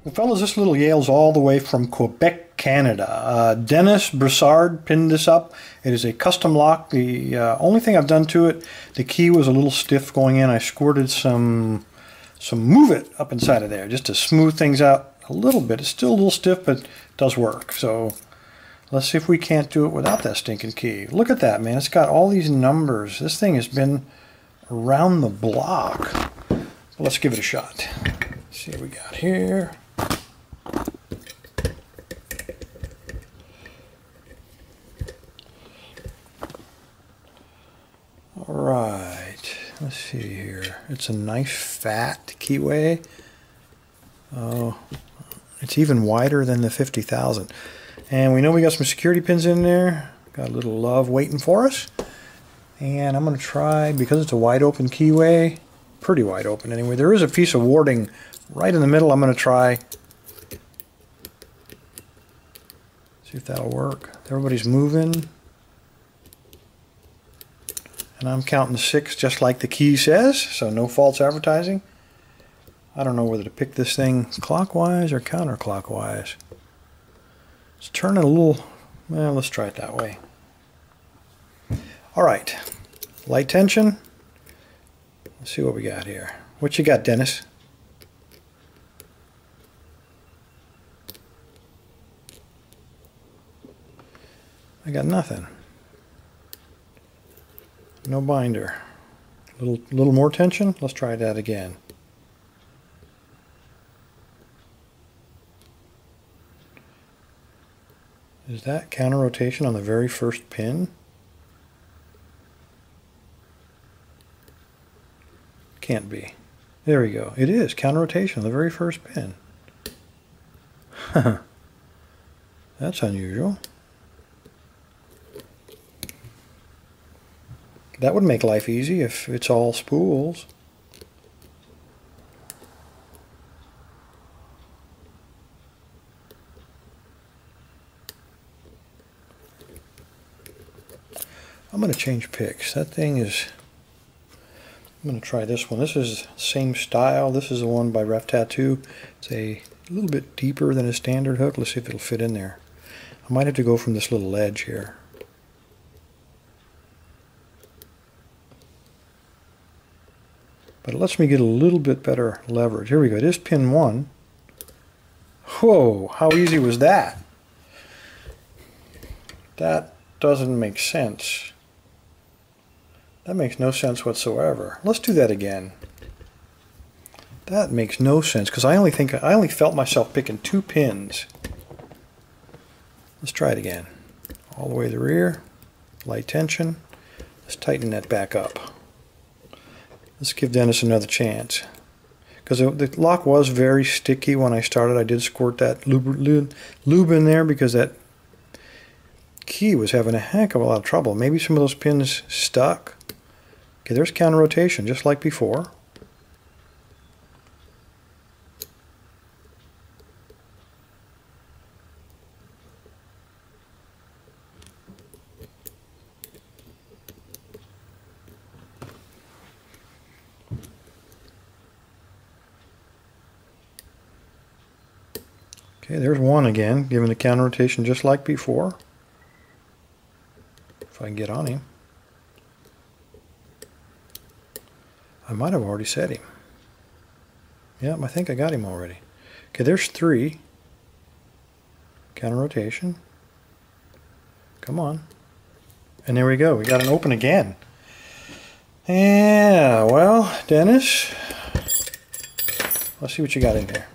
Well, fellas, this little Yale's all the way from Quebec, Canada. Denis Brassard pinned this up. It is a custom lock. The only thing I've done to it, the key was a little stiff going in. I squirted some Move It up inside of there just to smooth things out a little bit. It's still a little stiff, but it does work. So let's see if we can't do it without that stinking key. Look at that, man. It's got all these numbers. This thing has been around the block. So let's give it a shot. Let's see what we got here. Alright, let's see here. It's a nice fat keyway. Oh, it's even wider than the 50,000. And we know we got some security pins in there. Got a little love waiting for us. And I'm going to try, because it's a wide open keyway, pretty wide open anyway. There is a piece of warding right in the middle. I'm going to try. See if that'll work. Everybody's moving. And I'm counting 6 just like the key says, so no false advertising. I don't know whether to pick this thing clockwise or counterclockwise. Let's turn it a little, well, let's try it that way. Alright, light tension. Let's see what we got here. What you got, Denis? I got nothing. No binder. A little more tension. Let's try that again. Is that counter rotation on the very first pin? Can't be. There we go. It is counter rotation on the very first pin. That's unusual. That would make life easy if it's all spools. I'm going to change picks. That thing is... I'm going to try this one. This is same style. This is the one by Ref Tattoo. It's a little bit deeper than a standard hook. Let's see if it'll fit in there. I might have to go from this little ledge here. But it lets me get a little bit better leverage. Here we go. It is pin 1. Whoa, how easy was that? That doesn't make sense. That makes no sense whatsoever. Let's do that again. That makes no sense because I only felt myself picking 2 pins. Let's try it again. All the way to the rear, light tension. Let's tighten that back up. Let's give Denis another chance. Because the lock was very sticky when I started. I did squirt that lube in there because that key was having a heck of a lot of trouble. Maybe some of those pins stuck. Okay, there's counter rotation just like before. Okay, there's one again, giving the counter rotation just like before. If I can get on him. I might have already set him. Yep, I think I got him already. Okay, there's 3. Counter rotation. Come on. And there we go. We got an open again. Yeah, well, Denis, let's see what you got in here.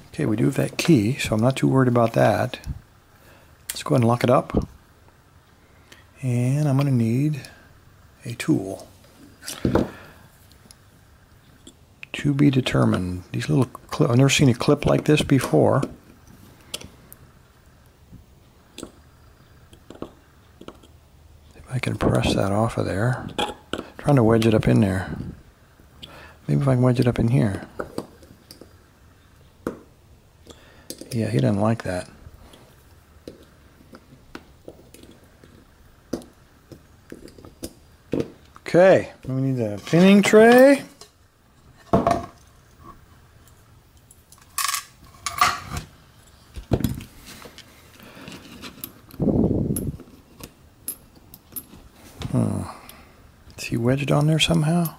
Okay, we do have that key, so I'm not too worried about that. Let's go ahead and lock it up. And I'm going to need a tool. To be determined. These little clips, I've never seen a clip like this before. If I can press that off of there. I'm trying to wedge it up in there. Maybe if I can wedge it up in here. Yeah, he doesn't like that. Okay, we need the pinning tray. Is he wedged on there somehow?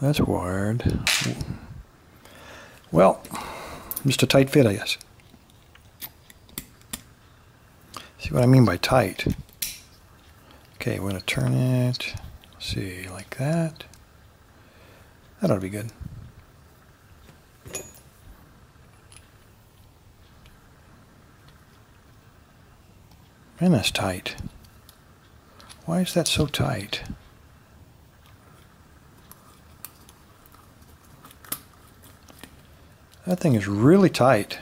That's wired. Well, just a tight fit, I guess. See what I mean by tight. Okay, we're going to turn it, let's see, like that. That ought to be good. Man, that's tight. Why is that so tight? That thing is really tight.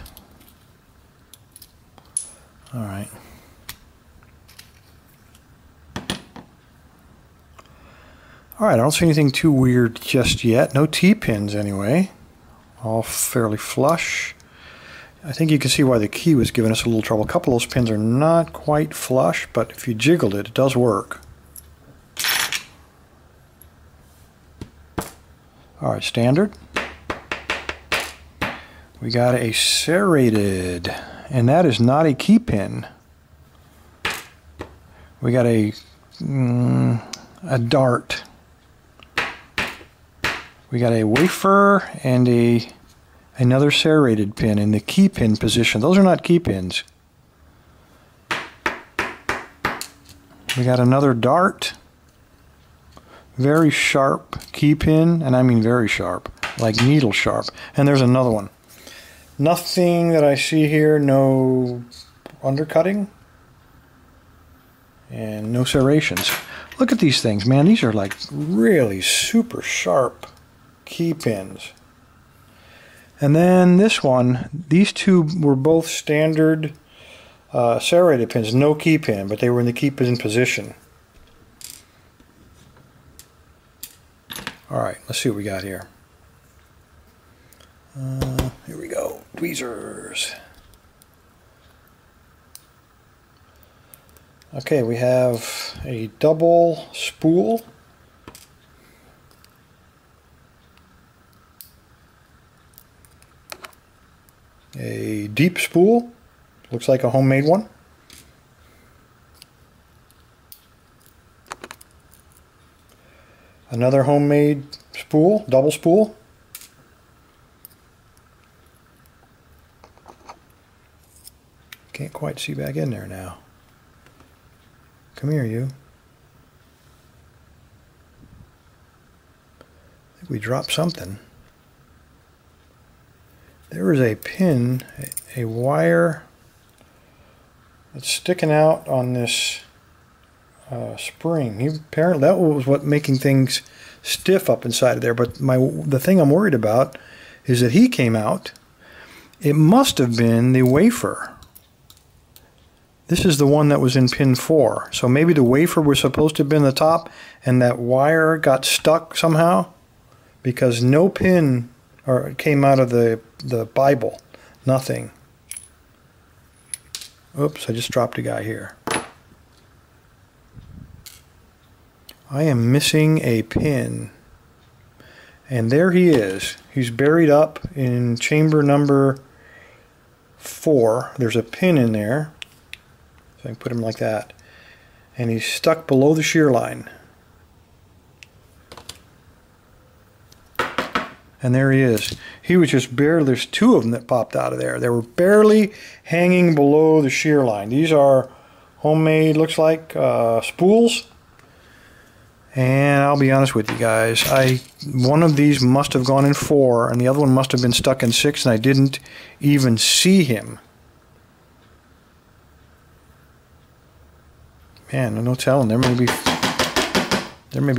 All right. All right, I don't see anything too weird just yet. No T-pins anyway. All fairly flush. I think you can see why the key was giving us a little trouble. A couple of those pins are not quite flush, but if you jiggled it, it does work. All right, standard. We got a serrated, and that is not a key pin. We got a dart. We got a wafer and another serrated pin in the key pin position. Those are not key pins. We got another dart. Very sharp key pin, and I mean very sharp, like needle sharp. And there's another one. Nothing that I see here, no undercutting, and no serrations. Look at these things, man. These are like really super sharp key pins. And then this one, these two were both standard serrated pins, no key pin, but they were in the key pin position. All right, let's see what we got here. Here we go, tweezers. Okay, we have a double spool. A deep spool, looks like a homemade one. Another homemade spool, double spool. Can't quite see back in there now. Come here, you. I think we dropped something. There is a pin, a wire that's sticking out on this spring. Apparently that was what making things stiff up inside of there. But the thing I'm worried about is that he came out. It must have been the wafer. This is the one that was in pin 4. So maybe the wafer was supposed to have been the top and that wire got stuck somehow, because no pin came out of the Bible. Nothing. Oops, I just dropped a guy here. I am missing a pin. And there he is. He's buried up in chamber number 4. There's a pin in there. So I can put him like that. And he's stuck below the shear line. And there he is. He was just barely, there's 2 of them that popped out of there. They were barely hanging below the shear line. These are homemade, looks like, spools. And I'll be honest with you guys, one of these must have gone in 4, and the other one must have been stuck in 6, and I didn't even see him. Man, no telling. There may be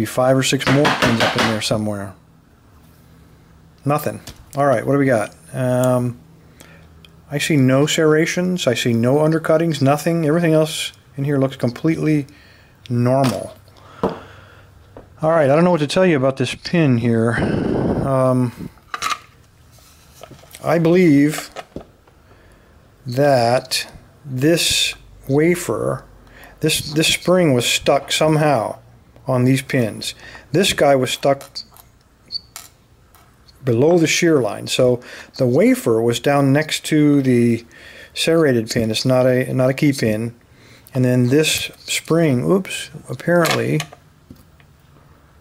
5 or 6 more pins up in there somewhere. Nothing. All right, what do we got? I see no serrations. I see no undercuttings. Nothing. Everything else in here looks completely normal. All right, I don't know what to tell you about this pin here. I believe that this wafer, this spring was stuck somehow on these pins. This guy was stuck below the shear line, so the wafer was down next to the serrated pin. It's not a key pin, and then this spring, oops, apparently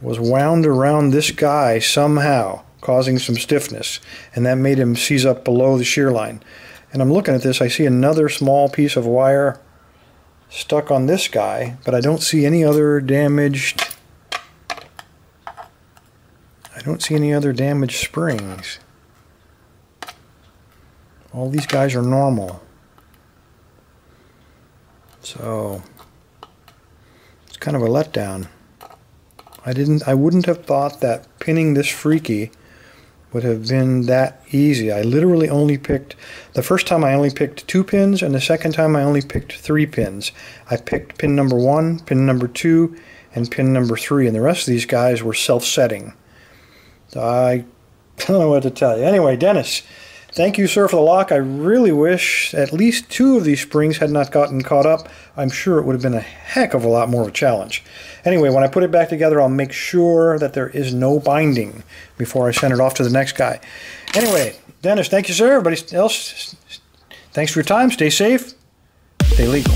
was wound around this guy somehow, causing some stiffness, and that made him seize up below the shear line. And I'm looking at this, I see another small piece of wire stuck on this guy, but I don't see any other damaged springs. All these guys are normal. So it's kind of a letdown. I wouldn't have thought that pinning this freaky would have been that easy. I literally only picked, the first time I only picked 2 pins, and the second time I only picked 3 pins. I picked pin number 1, pin number 2, and pin number 3, and the rest of these guys were self-setting. So I don't know what to tell you. Anyway, Dennis, thank you, sir, for the lock. I really wish at least 2 of these springs had not gotten caught up. I'm sure it would have been a heck of a lot more of a challenge. Anyway, when I put it back together, I'll make sure that there is no binding before I send it off to the next guy. Anyway, Dennis, thank you, sir. Everybody else, thanks for your time. Stay safe. Stay legal.